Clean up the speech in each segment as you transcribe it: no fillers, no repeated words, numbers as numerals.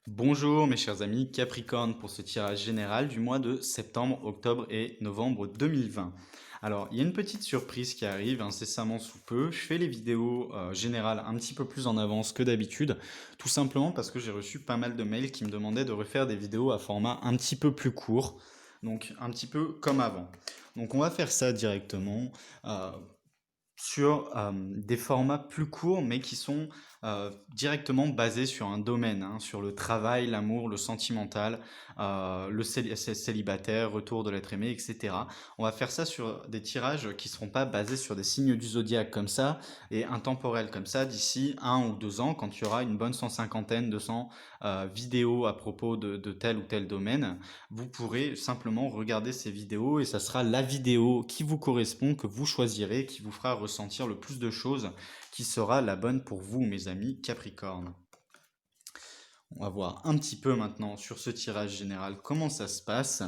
Bonjour mes chers amis Capricorne pour ce tirage général du mois de septembre, octobre et novembre 2020. Alors, il y a une petite surprise qui arrive incessamment sous peu. Je fais les vidéos générales un petit peu plus en avance que d'habitude, tout simplement parce que j'ai reçu pas mal de mails qui me demandaient de refaire des vidéos à format un petit peu plus court, donc un petit peu comme avant. Donc on va faire ça directement. euh, sur des formats plus courts, mais qui sont directement basés sur un domaine, hein, sur le travail, l'amour, le sentimental, célibataire, retour de l'être aimé, etc. On va faire ça sur des tirages qui ne seront pas basés sur des signes du zodiaque comme ça et intemporels comme ça d'ici 1 ou 2 ans, quand il y aura une bonne 150aine, 200 vidéos à propos de tel ou tel domaine. Vous pourrez simplement regarder ces vidéos et ça sera la vidéo qui vous correspond, que vous choisirez, qui vous fera ressentir le plus de choses, qui sera la bonne pour vous, mes amis Capricorne. On va voir un petit peu maintenant sur ce tirage général comment ça se passe.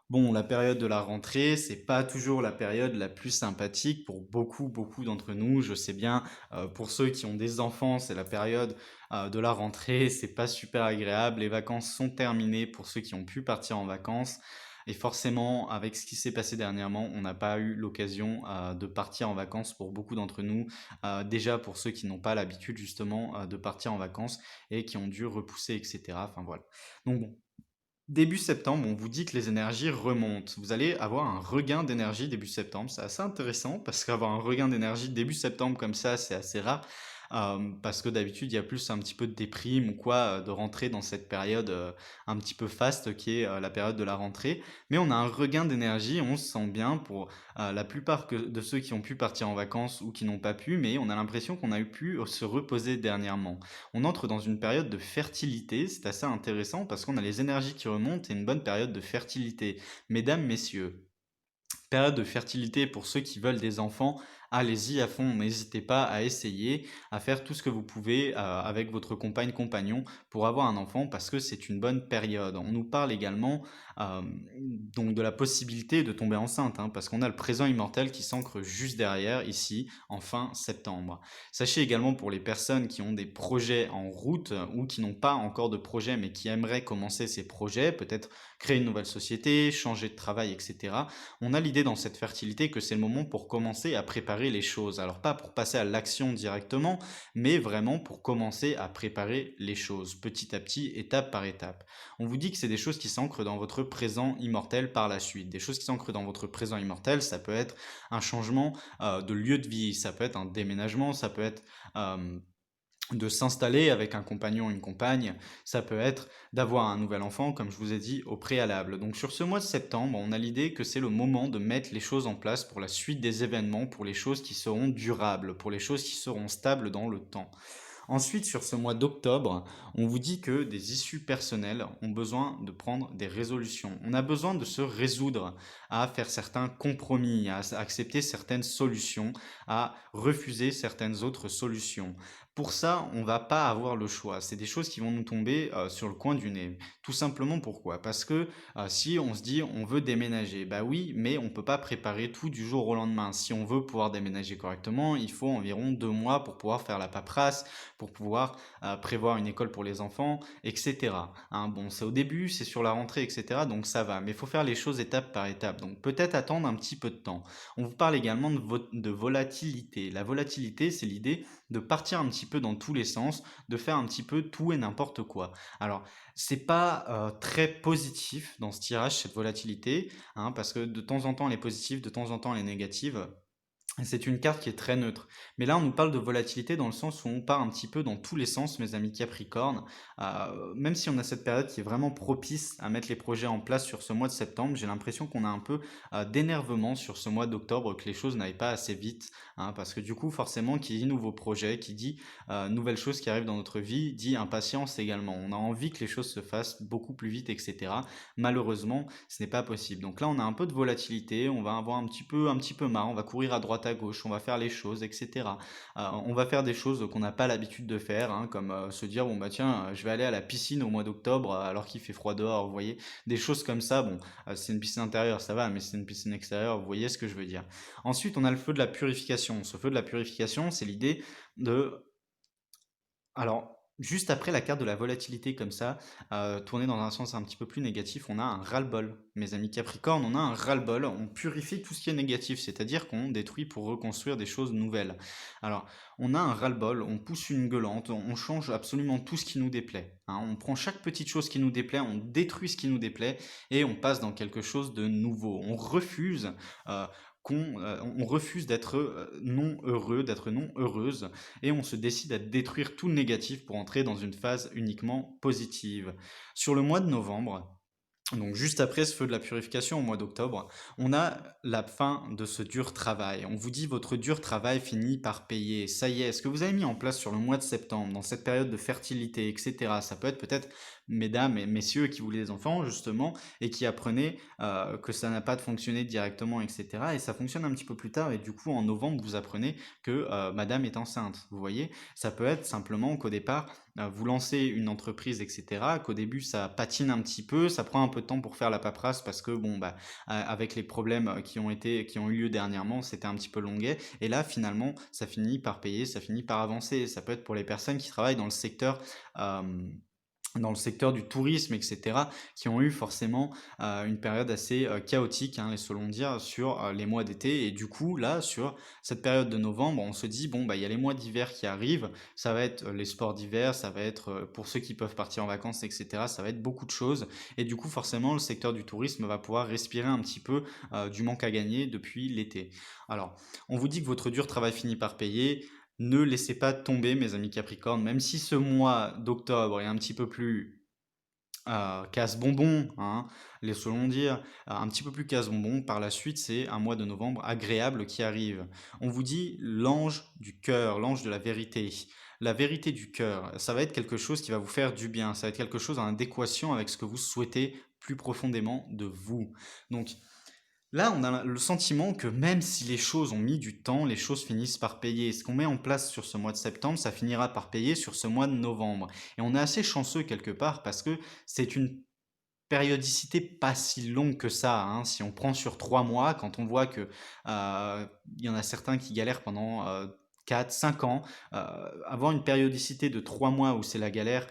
Bon, la période de la rentrée, c'est pas toujours la période la plus sympathique pour beaucoup d'entre nous. Je sais bien, pour ceux qui ont des enfants, c'est la période de la rentrée, c'est pas super agréable. Les vacances sont terminées pour ceux qui ont pu partir en vacances. Et forcément, avec ce qui s'est passé dernièrement, on n'a pas eu l'occasion de partir en vacances pour beaucoup d'entre nous. Déjà pour ceux qui n'ont pas l'habitude justement de partir en vacances et qui ont dû repousser, etc. Enfin voilà. Donc bon, début septembre, on vous dit que les énergies remontent. Vous allez avoir un regain d'énergie début septembre. C'est assez intéressant parce qu'avoir un regain d'énergie début septembre comme ça, c'est assez rare. Parce que d'habitude, il y a plus un petit peu de déprime ou quoi, de rentrer dans cette période un petit peu faste qui est la période de la rentrée. Mais on a un regain d'énergie, on se sent bien pour la plupart de ceux qui ont pu partir en vacances ou qui n'ont pas pu, mais on a l'impression qu'on a eu pu se reposer dernièrement. On entre dans une période de fertilité, c'est assez intéressant parce qu'on a les énergies qui remontent et une bonne période de fertilité. Mesdames, messieurs, période de fertilité pour ceux qui veulent des enfants, allez-y à fond, n'hésitez pas à essayer, à faire tout ce que vous pouvez avec votre compagne, compagnon pour avoir un enfant parce que c'est une bonne période. On nous parle également euh, donc de la possibilité de tomber enceinte, hein, parce qu'on a le présent immortel qui s'ancre juste derrière ici en fin septembre. Sachez également pour les personnes qui ont des projets en route ou qui n'ont pas encore de projet mais qui aimeraient commencer ces projets, peut-être créer une nouvelle société, changer de travail, etc. On a l'idée dans cette fertilité que c'est le moment pour commencer à préparer les choses. Alors pas pour passer à l'action directement, mais vraiment pour commencer à préparer les choses, petit à petit, étape par étape. On vous dit que c'est des choses qui s'ancrent dans votre présent immortel par la suite. Des choses qui s'ancrent dans votre présent immortel, ça peut être un changement de lieu de vie, ça peut être un déménagement, ça peut être de s'installer avec un compagnon, une compagne, ça peut être d'avoir un nouvel enfant, comme je vous ai dit au préalable. Donc sur ce mois de septembre, on a l'idée que c'est le moment de mettre les choses en place pour la suite des événements, pour les choses qui seront durables, pour les choses qui seront stables dans le temps. Ensuite, sur ce mois d'octobre, on vous dit que des issues personnelles ont besoin de prendre des résolutions. On a besoin de se résoudre à faire certains compromis, à accepter certaines solutions, à refuser certaines autres solutions. Pour ça, on va pas avoir le choix. C'est des choses qui vont nous tomber sur le coin du nez. Tout simplement pourquoi? Parce que si on se dit on veut déménager, bah oui, mais on peut pas préparer tout du jour au lendemain. Si on veut pouvoir déménager correctement, il faut environ 2 mois pour pouvoir faire la paperasse, pour pouvoir prévoir une école pour les enfants, etc. Hein, bon, c'est au début, c'est sur la rentrée, etc. Donc ça va, mais il faut faire les choses étape par étape. Donc peut-être attendre un petit peu de temps. On vous parle également de volatilité. La volatilité, c'est l'idée de partir un petit peu dans tous les sens, de faire un petit peu tout et n'importe quoi. Alors, c'est pas très positif dans ce tirage, cette volatilité, hein, parce que de temps en temps elle est positive, de temps en temps elle est négative. C'est une carte qui est très neutre. Mais là, on nous parle de volatilité dans le sens où on part un petit peu dans tous les sens, mes amis Capricorne. Même si on a cette période qui est vraiment propice à mettre les projets en place sur ce mois de septembre, j'ai l'impression qu'on a un peu d'énervement sur ce mois d'octobre, que les choses n'aillent pas assez vite. Hein, parce que du coup, forcément, qui dit nouveau projet, qui dit nouvelles choses qui arrivent dans notre vie, dit impatience également. On a envie que les choses se fassent beaucoup plus vite, etc. Malheureusement, ce n'est pas possible. Donc là, on a un peu de volatilité, on va avoir un petit peu marre, on va courir à droite à gauche, on va faire les choses, etc. On va faire des choses qu'on n'a pas l'habitude de faire, hein, comme se dire bon bah tiens, je vais aller à la piscine au mois d'octobre alors qu'il fait froid dehors, vous voyez, des choses comme ça. Bon, c'est une piscine intérieure, ça va, mais c'est une piscine extérieure, vous voyez ce que je veux dire. Ensuite, on a le feu de la purification. Ce feu de la purification, c'est l'idée de alors, Juste après la carte de la volatilité comme ça, tournée dans un sens un petit peu plus négatif, on a un ras-le-bol. Mes amis Capricorne, on a un ras-le-bol, on purifie tout ce qui est négatif, c'est-à-dire qu'on détruit pour reconstruire des choses nouvelles. Alors, on a un ras-le-bol, on pousse une gueulante, on change absolument tout ce qui nous déplaît, hein. On prend chaque petite chose qui nous déplaît, on détruit ce qui nous déplaît et on passe dans quelque chose de nouveau. On refuse euh, on refuse d'être non heureux, d'être non heureuse, et on se décide à détruire tout le négatif pour entrer dans une phase uniquement positive. Sur le mois de novembre, donc juste après ce feu de la purification au mois d'octobre, on a la fin de ce dur travail. On vous dit votre dur travail finit par payer. Ça y est, ce que vous avez mis en place sur le mois de septembre, dans cette période de fertilité, etc. Ça peut être peut-être mesdames et messieurs qui voulaient des enfants justement et qui apprenaient que ça n'a pas de fonctionner directement, etc. Et ça fonctionne un petit peu plus tard et du coup en novembre vous apprenez que madame est enceinte. Vous voyez, ça peut être simplement qu'au départ vous lancez une entreprise, etc., qu'au début ça patine un petit peu, ça prend un peu de temps pour faire la paperasse parce que bon bah avec les problèmes qui ont eu lieu dernièrement, c'était un petit peu longuet. Et là finalement ça finit par payer, ça finit par avancer. Ça peut être pour les personnes qui travaillent euh, dans le secteur du tourisme, etc., qui ont eu forcément une période assez chaotique, hein, selon dire, sur les mois d'été. Et du coup, là, sur cette période de novembre, on se dit, bon, bah, il y a les mois d'hiver qui arrivent, ça va être les sports d'hiver, ça va être pour ceux qui peuvent partir en vacances, etc., ça va être beaucoup de choses. Et du coup, forcément, le secteur du tourisme va pouvoir respirer un petit peu du manque à gagner depuis l'été. Alors, on vous dit que votre dur travail finit par payer. Ne laissez pas tomber, mes amis Capricorne, même si ce mois d'octobre est un petit peu plus casse-bonbon, hein, laissons-le dire, un petit peu plus casse-bonbon. Par la suite, c'est un mois de novembre agréable qui arrive. On vous dit l'ange du cœur, l'ange de la vérité. La vérité du cœur, ça va être quelque chose qui va vous faire du bien, ça va être quelque chose en adéquation avec ce que vous souhaitez plus profondément de vous. Donc, là, on a le sentiment que même si les choses ont mis du temps, les choses finissent par payer. Ce qu'on met en place sur ce mois de septembre, ça finira par payer sur ce mois de novembre. Et on est assez chanceux quelque part parce que c'est une périodicité pas si longue que ça, hein. Si on prend sur 3 mois, quand on voit que il y en a certains qui galèrent pendant 4, 5 ans, avoir une périodicité de 3 mois où c'est la galère,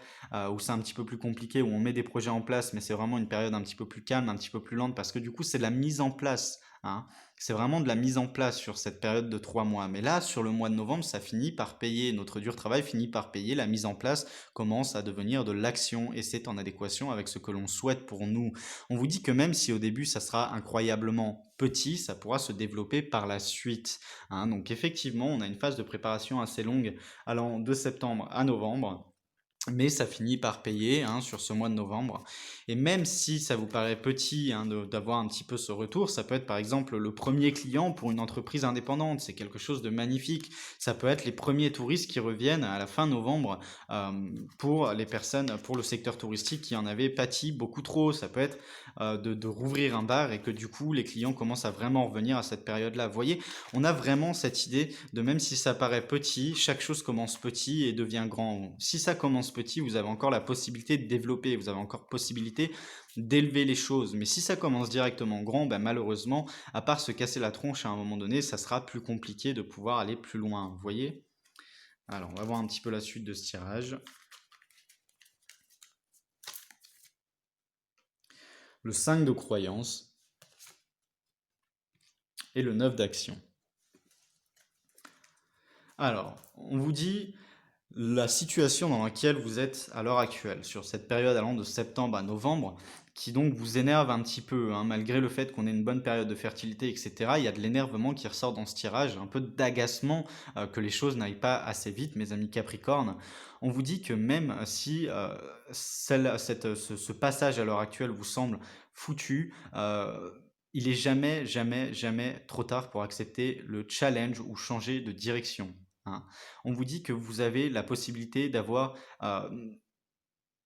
où c'est un petit peu plus compliqué, où on met des projets en place, mais c'est vraiment une période un petit peu plus calme, un petit peu plus lente, parce que du coup c'est de la mise en place, hein. C'est vraiment de la mise en place sur cette période de 3 mois. Mais là, sur le mois de novembre, ça finit par payer. Notre dur travail finit par payer. La mise en place commence à devenir de l'action et c'est en adéquation avec ce que l'on souhaite pour nous. On vous dit que même si au début ça sera incroyablement petit, ça pourra se développer par la suite, hein. Donc effectivement, on a une phase de préparation assez longue allant de septembre à novembre. Mais ça finit par payer, hein, sur ce mois de novembre. Et même si ça vous paraît petit, hein, d'avoir un petit peu ce retour, ça peut être par exemple le premier client pour une entreprise indépendante. C'est quelque chose de magnifique. Ça peut être les premiers touristes qui reviennent à la fin novembre pour les personnes, pour le secteur touristique qui en avait pâti beaucoup trop. Ça peut être de rouvrir un bar et que du coup les clients commencent à vraiment revenir à cette période-là. Vous voyez, on a vraiment cette idée de même si ça paraît petit, chaque chose commence petit et devient grand. Si ça commence petit, vous avez encore la possibilité de développer, vous avez encore possibilité d'élever les choses. Mais si ça commence directement grand, ben malheureusement, à part se casser la tronche à un moment donné, ça sera plus compliqué de pouvoir aller plus loin. Vous voyez? Alors, on va voir un petit peu la suite de ce tirage. Le 5 de croyance et le 9 d'action. Alors, on vous dit la situation dans laquelle vous êtes à l'heure actuelle, sur cette période allant de septembre à novembre, qui donc vous énerve un petit peu, hein, malgré le fait qu'on ait une bonne période de fertilité, etc. Il y a de l'énervement qui ressort dans ce tirage, un peu d'agacement que les choses n'aillent pas assez vite, mes amis Capricorne. On vous dit que même si ce passage à l'heure actuelle vous semble foutu, il est jamais, jamais, jamais trop tard pour accepter le challenge ou changer de direction, hein. On vous dit que vous avez la possibilité d'avoir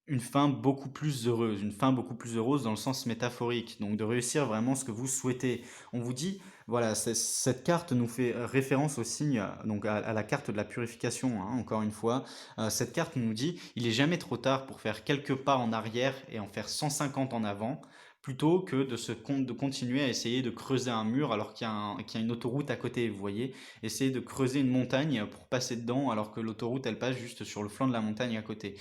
une fin beaucoup plus heureuse, une fin beaucoup plus heureuse dans le sens métaphorique, donc de réussir vraiment ce que vous souhaitez. On vous dit, voilà, cette carte nous fait référence au signe, donc à la carte de la purification, hein, encore une fois. Cette carte nous dit, il est jamais trop tard pour faire quelques pas en arrière et en faire 150 en avant, plutôt que de continuer à essayer de creuser un mur alors qu'il y a une autoroute à côté, vous voyez. Essayer de creuser une montagne pour passer dedans alors que l'autoroute, elle passe juste sur le flanc de la montagne à côté.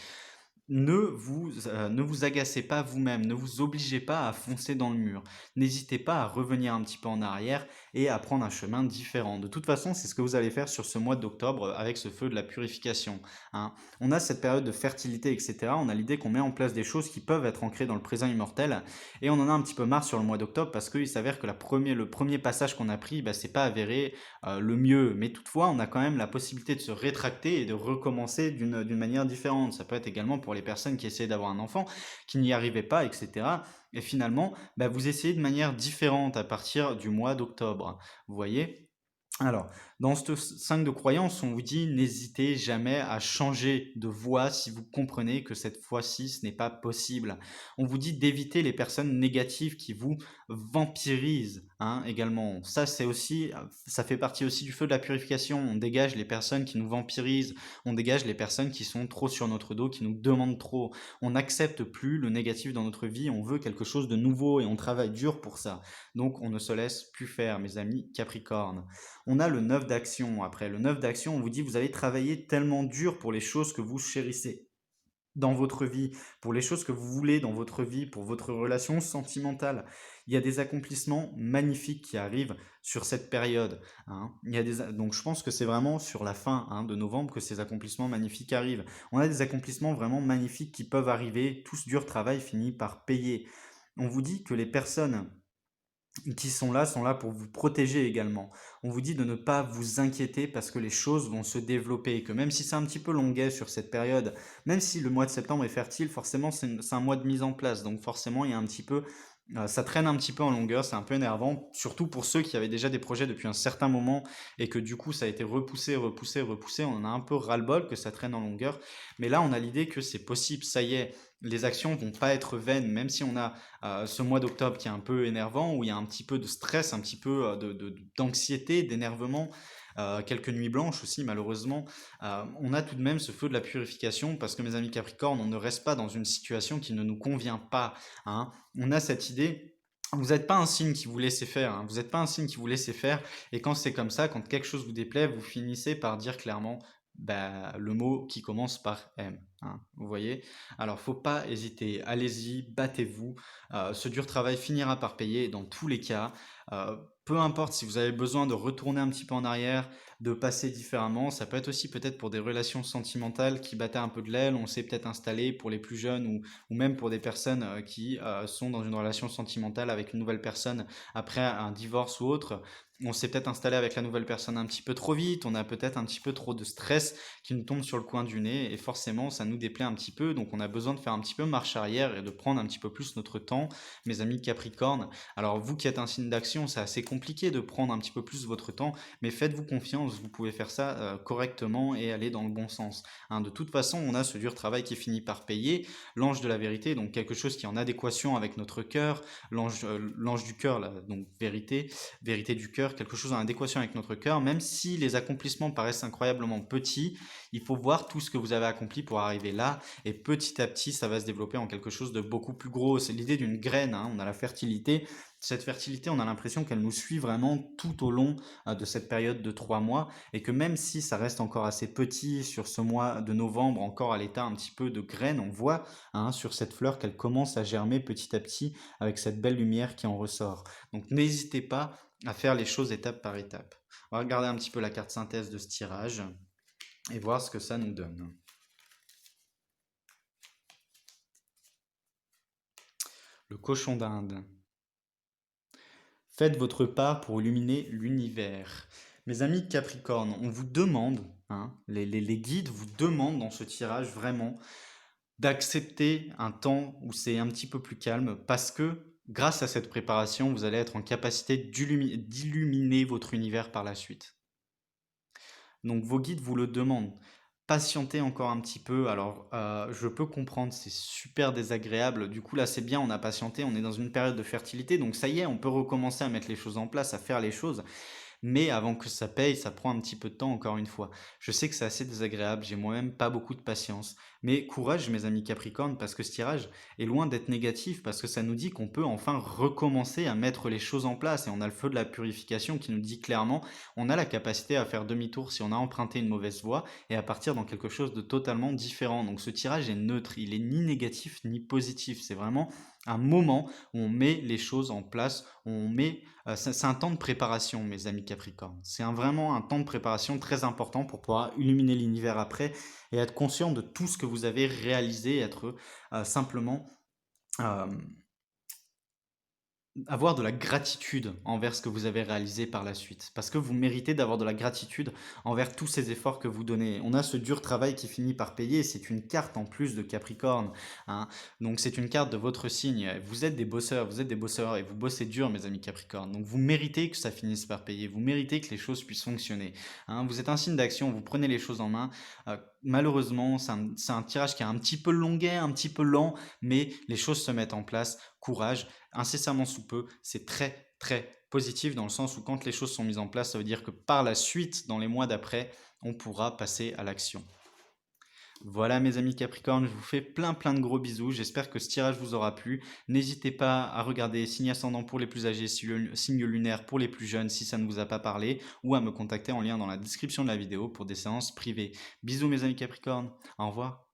Ne vous agacez pas vous-même, ne vous obligez pas à foncer dans le mur. N'hésitez pas à revenir un petit peu en arrière et à prendre un chemin différent. De toute façon, c'est ce que vous allez faire sur ce mois d'octobre avec ce feu de la purification, hein. On a cette période de fertilité, etc. On a l'idée qu'on met en place des choses qui peuvent être ancrées dans le présent immortel. Et on en a un petit peu marre sur le mois d'octobre parce qu'il s'avère que le premier passage qu'on a pris, bah, c'est pas avéré le mieux. Mais toutefois, on a quand même la possibilité de se rétracter et de recommencer d'une manière différente. Ça peut être également pour les personnes qui essaient d'avoir un enfant, qui n'y arrivaient pas, etc. Et finalement, bah, vous essayez de manière différente à partir du mois d'octobre. Vous voyez? Alors, dans ce 5 de croyance, on vous dit n'hésitez jamais à changer de voie si vous comprenez que cette fois-ci, ce n'est pas possible. On vous dit d'éviter les personnes négatives qui vous vampirisent, hein, également. Ça, ça fait partie aussi du feu de la purification. On dégage les personnes qui nous vampirisent, on dégage les personnes qui sont trop sur notre dos, qui nous demandent trop. On n'accepte plus le négatif dans notre vie, on veut quelque chose de nouveau et on travaille dur pour ça. Donc, on ne se laisse plus faire, mes amis Capricorne. On a le 9 d'action. Après le 9 d'action, on vous dit vous allez travailler tellement dur pour les choses que vous chérissez dans votre vie, pour les choses que vous voulez dans votre vie, pour votre relation sentimentale. Il y a des accomplissements magnifiques qui arrivent sur cette période, hein. Donc je pense que c'est vraiment sur la fin, hein, de novembre que ces accomplissements magnifiques arrivent. On a des accomplissements vraiment magnifiques qui peuvent arriver. Tout ce dur travail finit par payer. On vous dit que les personnes qui sont là pour vous protéger également. On vous dit de ne pas vous inquiéter parce que les choses vont se développer, que même si c'est un petit peu longuet sur cette période, même si le mois de septembre est fertile, forcément c'est un mois de mise en place, donc forcément il y a un petit peu, ça traîne un petit peu en longueur, c'est un peu énervant, surtout pour ceux qui avaient déjà des projets depuis un certain moment et que du coup ça a été repoussé, repoussé, repoussé, on en a un peu ras-le-bol que ça traîne en longueur, mais là on a l'idée que c'est possible, ça y est, les actions vont pas être vaines, même si on a ce mois d'octobre qui est un peu énervant, où il y a un petit peu de stress, un petit peu d'anxiété, d'énervement, quelques nuits blanches aussi malheureusement. On a tout de même ce feu de la purification parce que mes amis Capricorne, on ne reste pas dans une situation qui ne nous convient pas, hein. On a cette idée. Vous n'êtes pas un signe qui vous laissez faire, hein. Vous n'êtes pas un signe qui vous laissez faire. Et quand c'est comme ça, quand quelque chose vous déplaît, vous finissez par dire clairement bah, le mot qui commence par M, hein, vous voyez? Alors, faut pas hésiter, allez-y, battez-vous. Ce dur travail finira par payer dans tous les cas. Peu importe si vous avez besoin de retourner un petit peu en arrière, de passer différemment, ça peut être aussi peut-être pour des relations sentimentales qui battaient un peu de l'aile, on s'est peut-être installé pour les plus jeunes ou même pour des personnes qui sont dans une relation sentimentale avec une nouvelle personne après un divorce ou autre. On s'est peut-être installé avec la nouvelle personne un petit peu trop vite, on a peut-être un petit peu trop de stress qui nous tombe sur le coin du nez et forcément ça nous déplaît un petit peu, donc on a besoin de faire un petit peu marche arrière et de prendre un petit peu plus notre temps, mes amis Capricorne. Alors vous qui êtes un signe d'action, c'est assez compliqué de prendre un petit peu plus votre temps, mais faites-vous confiance, vous pouvez faire ça correctement et aller dans le bon sens, hein. De toute façon, on a ce dur travail qui finit par payer, l'ange de la vérité, donc quelque chose qui est en adéquation avec notre cœur, l'ange du cœur, là, donc vérité du cœur, quelque chose en adéquation avec notre cœur, même si les accomplissements paraissent incroyablement petits, il faut voir tout ce que vous avez accompli pour arriver là, et petit à petit, ça va se développer en quelque chose de beaucoup plus gros. C'est l'idée d'une graine, hein. On a la fertilité. Cette fertilité, on a l'impression qu'elle nous suit vraiment tout au long de cette période de 3 mois, et que même si ça reste encore assez petit sur ce mois de novembre, encore à l'état un petit peu de graine, on voit, hein, sur cette fleur qu'elle commence à germer petit à petit avec cette belle lumière qui en ressort. Donc n'hésitez pas à faire les choses étape par étape. On va regarder un petit peu la carte synthèse de ce tirage et voir ce que ça nous donne. Le cochon d'Inde. Faites votre part pour illuminer l'univers. Mes amis Capricorne, on vous demande, hein, les guides vous demandent dans ce tirage vraiment d'accepter un temps où c'est un petit peu plus calme parce que grâce à cette préparation, vous allez être en capacité d'illuminer votre univers par la suite. Donc vos guides vous le demandent. Patientez encore un petit peu. Alors, je peux comprendre, c'est super désagréable. Du coup, là, c'est bien, on a patienté, on est dans une période de fertilité. Donc, ça y est, on peut recommencer à mettre les choses en place, à faire les choses. mais avant que ça paye, ça prend un petit peu de temps encore une fois. Je sais que c'est assez désagréable, j'ai moi-même pas beaucoup de patience, mais courage mes amis Capricorne, parce que ce tirage est loin d'être négatif, parce que ça nous dit qu'on peut enfin recommencer à mettre les choses en place, et on a le feu de la purification qui nous dit clairement, on a la capacité à faire demi-tour si on a emprunté une mauvaise voie, et à partir dans quelque chose de totalement différent. Donc ce tirage est neutre, il est ni négatif ni positif, c'est vraiment un moment où on met les choses en place, on met, c'est un temps de préparation, mes amis Capricorne. C'est vraiment un temps de préparation très important pour pouvoir illuminer l'univers après et être conscient de tout ce que vous avez réalisé, être simplement euh, avoir de la gratitude envers ce que vous avez réalisé par la suite. Parce que vous méritez d'avoir de la gratitude envers tous ces efforts que vous donnez. On a ce dur travail qui finit par payer, c'est une carte en plus de Capricorne, hein. Donc c'est une carte de votre signe. Vous êtes des bosseurs et vous bossez dur, mes amis Capricorne. Donc vous méritez que ça finisse par payer, vous méritez que les choses puissent fonctionner, hein. Vous êtes un signe d'action, vous prenez les choses en main. Malheureusement, c'est un tirage qui est un petit peu longuet, un petit peu lent, mais les choses se mettent en place. Courage, incessamment sous peu, c'est très très positif dans le sens où quand les choses sont mises en place, ça veut dire que par la suite, dans les mois d'après, on pourra passer à l'action. Voilà mes amis Capricorne, je vous fais plein de gros bisous, j'espère que ce tirage vous aura plu. N'hésitez pas à regarder signe ascendant pour les plus âgés, signe lunaire pour les plus jeunes si ça ne vous a pas parlé, ou à me contacter en lien dans la description de la vidéo pour des séances privées. Bisous mes amis Capricorne, au revoir.